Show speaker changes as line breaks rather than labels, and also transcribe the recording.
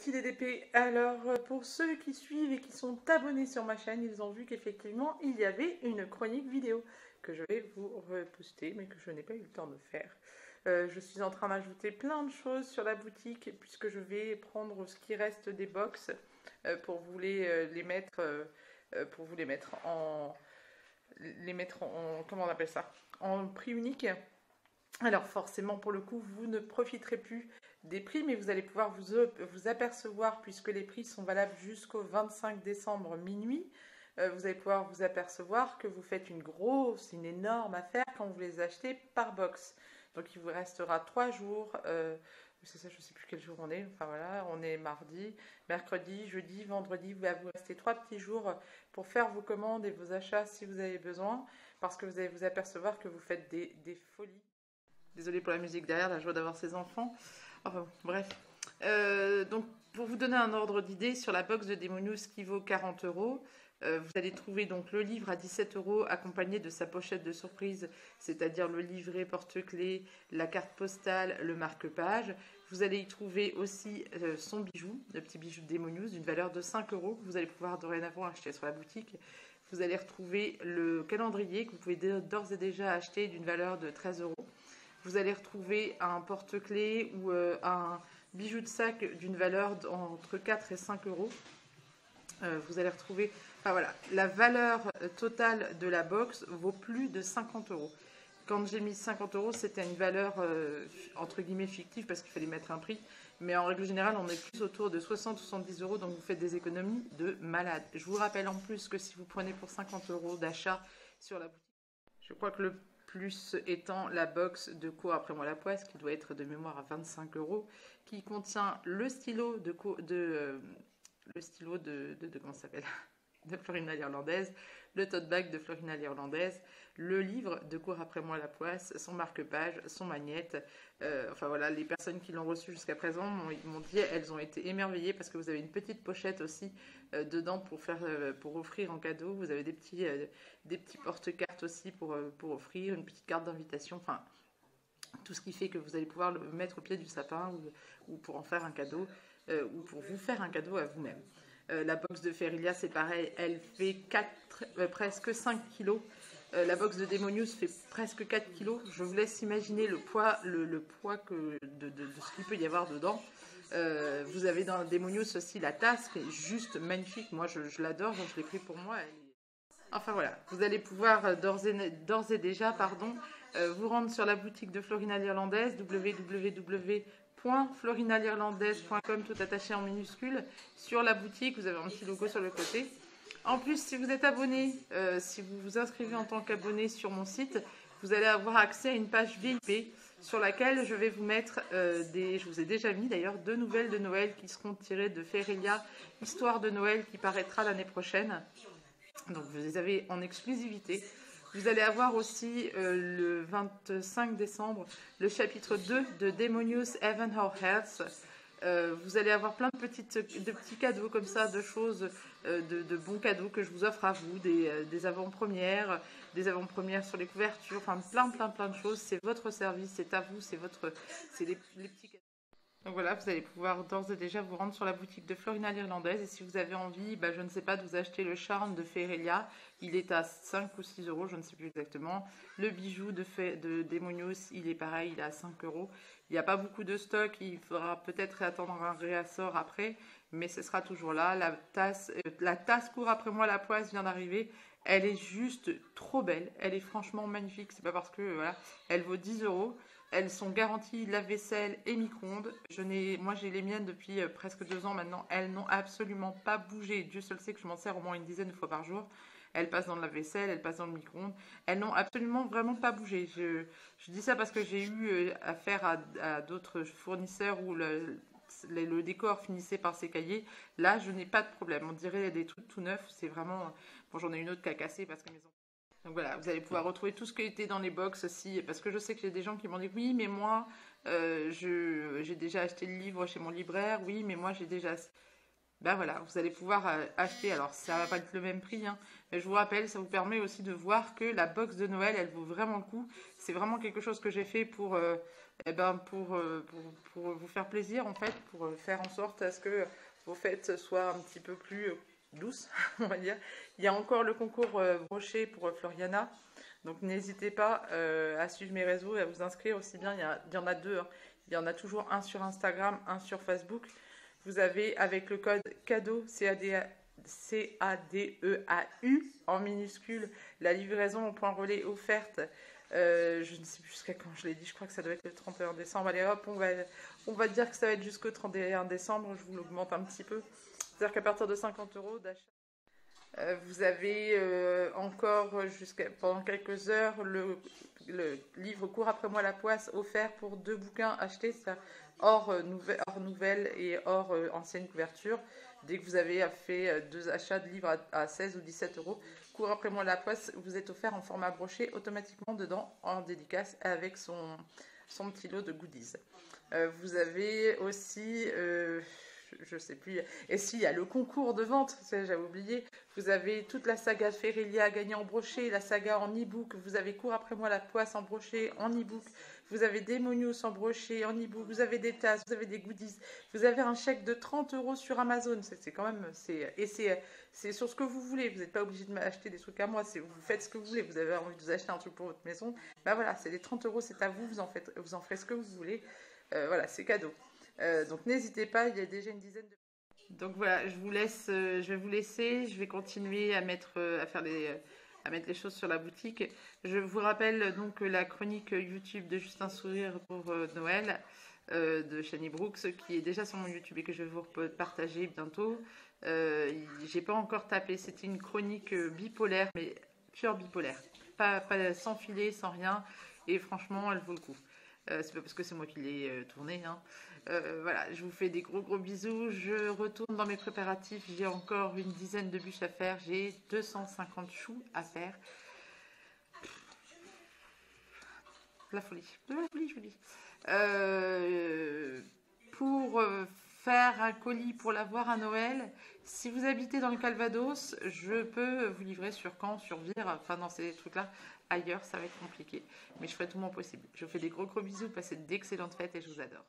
petits DDP. Alors, pour ceux qui suivent et qui sont abonnés sur ma chaîne, ils ont vu qu'effectivement, il y avait une chronique vidéo que je vais vous reposter, mais que je n'ai pas eu le temps de faire. Je suis en train d'ajouter plein de choses sur la boutique, puisque je vais prendre ce qui reste des box pour vous les mettre, comment on appelle ça, en prix unique. Alors forcément, pour le coup, vous ne profiterez plus des prix, mais vous allez pouvoir vous apercevoir, puisque les prix sont valables jusqu'au 25 décembre minuit, vous allez pouvoir vous apercevoir que vous faites une énorme affaire quand vous les achetez par box. Donc il vous restera 3 jours, c'est ça, je ne sais plus quel jour on est, enfin voilà, on est mardi, mercredi, jeudi, vendredi, il va vous rester 3 petits jours pour faire vos commandes et vos achats si vous avez besoin, parce que vous allez vous apercevoir que vous faites des folies. Désolée pour la musique derrière, la joie d'avoir ses enfants. Enfin, bref. Donc, pour vous donner un ordre d'idée, sur la box de Demonius qui vaut 40 €, vous allez trouver donc le livre à 17 € accompagné de sa pochette de surprise, c'est-à-dire le livret porte-clés, la carte postale, le marque-page. Vous allez y trouver aussi son bijou, le petit bijou de Demonius d'une valeur de 5 € que vous allez pouvoir dorénavant acheter sur la boutique. Vous allez retrouver le calendrier que vous pouvez d'ores et déjà acheter d'une valeur de 13 €. Vous allez retrouver un porte-clés ou un bijou de sac d'une valeur entre 4 et 5 €. Vous allez retrouver, enfin voilà, la valeur totale de la box vaut plus de 50 €. Quand j'ai mis 50 €, c'était une valeur entre guillemets fictive parce qu'il fallait mettre un prix. Mais en règle générale, on est plus autour de 60-70 €, donc vous faites des économies de malade. Je vous rappelle en plus que si vous prenez pour 50 € d'achat sur la boutique, je crois que le plus étant la box de Cours après moi la poisse, qui doit être de mémoire à 25 €, qui contient le stylo comment ça s'appelle, de Florina l'Irlandaise, le tote bag de Florina l'Irlandaise, le livre de Cours après moi la poisse, son marque-page, son magnète. Enfin voilà, les personnes qui l'ont reçu jusqu'à présent m'ont dit, elles ont été émerveillées parce que vous avez une petite pochette aussi dedans pour offrir en cadeau. Vous avez des petits porte-cartes aussi pour offrir, une petite carte d'invitation, enfin tout ce qui fait que vous allez pouvoir le mettre au pied du sapin ou pour en faire un cadeau ou pour vous faire un cadeau à vous-même. La box de Ferillia, c'est pareil, elle fait presque 5 kilos. La box de Demonius fait presque 4 kilos. Je vous laisse imaginer le poids, de ce qu'il peut y avoir dedans. Vous avez dans Demonius aussi la tasse qui est juste magnifique. Moi, je l'adore, donc je l'ai pris pour moi. Enfin voilà, vous allez pouvoir d'ores et déjà vous rendre sur la boutique de Florina l'Irlandaise, www.florinalirlandaise.com, tout attaché en minuscule. Sur la boutique, vous avez un petit logo sur le côté. En plus, si vous êtes abonné, si vous vous inscrivez en tant qu'abonné sur mon site, vous allez avoir accès à une page VIP sur laquelle je vais vous mettre je vous ai déjà mis d'ailleurs 2 nouvelles de Noël qui seront tirées de Ferillia, Histoire de Noël, qui paraîtra l'année prochaine. Donc vous les avez en exclusivité. Vous allez avoir aussi le 25 décembre le chapitre 2 de Demonius Heaven or Health. Vous allez avoir plein de petits cadeaux comme ça, de choses, de bons cadeaux que je vous offre à vous, des avant-premières sur les couvertures, enfin plein de choses. C'est votre service, c'est à vous, c'est les petits cadeaux. Donc voilà, vous allez pouvoir d'ores et déjà vous rendre sur la boutique de Florina l'Irlandaise. Et si vous avez envie, je ne sais pas, de vous acheter le charme de Ferillia, il est à 5 ou 6 €, je ne sais plus exactement. Le bijou de Demonius, il est pareil, il est à 5 €. Il n'y a pas beaucoup de stock, il faudra peut-être attendre un réassort après, mais ce sera toujours là. La tasse Cours après moi la poisse vient d'arriver. Elle est juste trop belle, elle est franchement magnifique. C'est pas parce que voilà, elle vaut 10 €. Elles sont garanties lave-vaisselle et micro-ondes. Moi, j'ai les miennes depuis presque 2 ans maintenant. Elles n'ont absolument pas bougé. Dieu seul sait que je m'en sers au moins une dizaine de fois par jour. Elles passent dans le lave-vaisselle, elles passent dans le micro-ondes. Elles n'ont absolument vraiment pas bougé. Je dis ça parce que j'ai eu affaire à d'autres fournisseurs où le décor finissait par s'écailler. Là, je n'ai pas de problème. On dirait des trucs tout neufs. C'est vraiment... Bon, j'en ai une autre qui a cassé parce que mes enfants... Donc voilà, vous allez pouvoir retrouver tout ce qui était dans les box aussi, parce que je sais que j'ai des gens qui m'ont dit oui, mais moi, j'ai déjà acheté le livre chez mon libraire, oui, mais moi j'ai déjà... ben voilà, vous allez pouvoir acheter. Alors, ça va pas être le même prix, hein, mais je vous rappelle, ça vous permet aussi de voir que la box de Noël, elle vaut vraiment le coup. C'est vraiment quelque chose que j'ai fait pour, pour vous faire plaisir, en fait, pour faire en sorte à ce que vos fêtes soient un petit peu plus douces, on va dire. Il y a encore le concours brochet pour Floriana. Donc n'hésitez pas à suivre mes réseaux et à vous inscrire aussi bien. Il y en a deux, hein. Il y en a toujours un sur Instagram, un sur Facebook. Vous avez avec le code cadeau CADEAU en minuscule la livraison au point relais offerte. Je ne sais plus jusqu'à quand je l'ai dit, je crois que ça doit être le 31 décembre. Allez hop, on va dire que ça va être jusqu'au 31 décembre, je vous l'augmente un petit peu. C'est-à-dire qu'à partir de 50 € d'achat. Vous avez encore pendant quelques heures le livre Cours après moi la poisse offert pour 2 bouquins achetés, hors nouvelle et hors ancienne couverture. Dès que vous avez fait 2 achats de livres à 16 ou 17 €, Cours après moi la poisse vous est offert en format broché automatiquement dedans en dédicace avec son petit lot de goodies. Vous avez aussi je sais plus. Et si, il y a le concours de vente, j'avais oublié. Vous avez toute la saga Ferelia à gagner en brochet, la saga en e-book. Vous avez Cours après moi la poisse en brochet, en e-book. Vous avez Demonius en brochet, en e-book. Vous avez des tasses, vous avez des goodies. Vous avez un chèque de 30 € sur Amazon. C'est quand même. C'est sur ce que vous voulez. Vous n'êtes pas obligé de m'acheter des trucs à moi. Vous faites ce que vous voulez. Vous avez envie de vous acheter un truc pour votre maison. Ben voilà, c'est les 30 €, c'est à vous. Vous en ferez ce que vous voulez. Voilà, c'est cadeau. Donc n'hésitez pas, il y a déjà une dizaine de... Donc voilà, je vais vous laisser, je vais continuer à mettre, à mettre les choses sur la boutique. Je vous rappelle donc la chronique YouTube de Juste un sourire pour Noël de Shani Brooks qui est déjà sur mon YouTube et que je vais vous partager bientôt. J'ai pas encore tapé, c'était une chronique bipolaire, mais pure bipolaire, pas sans filet, sans rien, et franchement elle vaut le coup. C'est pas parce que c'est moi qui l'ai tourné, hein. Voilà, je vous fais des gros bisous. Je retourne dans mes préparatifs. J'ai encore une dizaine de bûches à faire. J'ai 250 choux à faire. La folie, je vous dis. Pour faire un colis pour l'avoir à Noël, si vous habitez dans le Calvados, je peux vous livrer sur Caen, sur Vire, enfin dans ces trucs-là. Ailleurs, ça va être compliqué. Mais je ferai tout mon possible. Je vous fais des gros bisous. Passez d'excellentes fêtes et je vous adore.